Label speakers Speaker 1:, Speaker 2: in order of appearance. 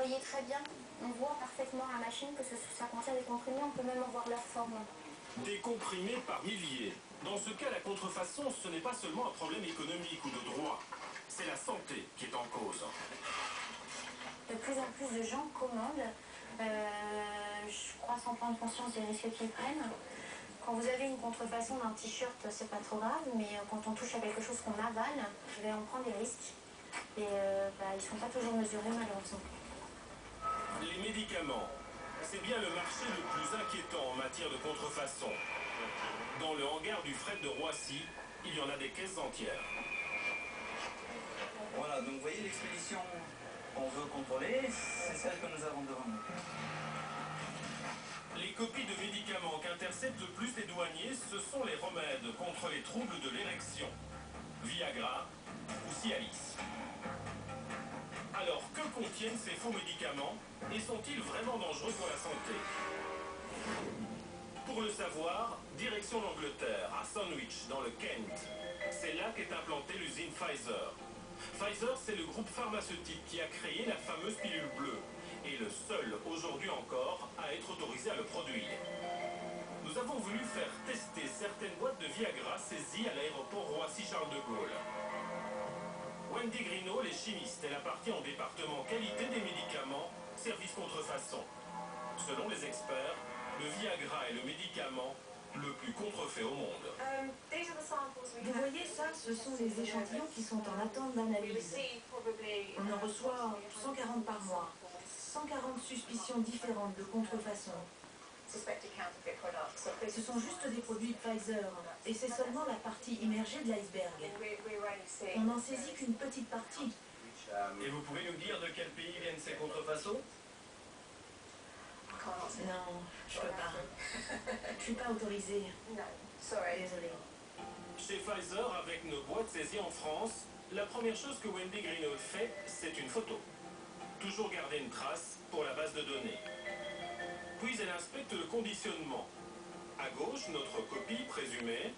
Speaker 1: voyez très bien, on voit parfaitement la machine que ça contient des comprimés, on peut même en voir leur forme.
Speaker 2: Des comprimés par milliers. Dans ce cas, la contrefaçon, ce n'est pas seulement un problème économique ou de droit. C'est la santé qui est en cause.
Speaker 1: De plus en plus de gens commandent, je crois sans prendre conscience des risques qu'ils prennent. Quand vous avez une contrefaçon d'un t-shirt, c'est pas trop grave, mais quand on touche à quelque chose qu'on avale, on prend des risques. Et ils ne sont pas toujours mesurés malheureusement.
Speaker 2: Les médicaments, c'est bien le marché le plus inquiétant en matière de contrefaçon. Dans le hangar du fret de Roissy, il y en a des caisses entières.
Speaker 3: Voilà, donc vous voyez l'expédition qu'on veut contrôler, c'est celle que nous avons devant nous.
Speaker 2: Les copies de médicaments qu'interceptent le plus les douaniers, ce sont les remèdes contre les troubles de l'érection. Viagra ou Cialis. Alors, que contiennent ces faux médicaments et sont-ils vraiment dangereux pour la santé? Pour le savoir, direction l'Angleterre, à Sandwich, dans le Kent. C'est là qu'est implantée l'usine Pfizer. Pfizer, c'est le groupe pharmaceutique qui a créé la fameuse pilule bleue, et le seul, aujourd'hui encore, à être autorisé à le produire. Nous avons voulu faire tester certaines boîtes de Viagra saisies à l'aéroport Roissy-Charles de Gaulle. Wendy Grino, les chimistes, elle appartient au département qualité des médicaments, service contrefaçon. Selon les experts, le Viagra est le médicament le plus contrefait au monde.
Speaker 4: Vous voyez ça, ce sont les échantillons qui sont en attente d'analyse. On en reçoit 140 par mois. 140 suspicions différentes de contrefaçon. Ce sont juste des produits Pfizer, et c'est seulement la partie immergée de l'iceberg. On n'en saisit qu'une petite partie.
Speaker 2: Et vous pouvez nous dire de quel pays viennent ces contrefaçons?
Speaker 4: Non, je peux pas. Je suis pas autorisée. Désolée.
Speaker 2: Chez Pfizer, avec nos boîtes saisies en France, la première chose que Wendy Grino fait, c'est une photo. Toujours garder une trace pour la base de données. Puis elle inspecte le conditionnement. À gauche, notre copie présumée,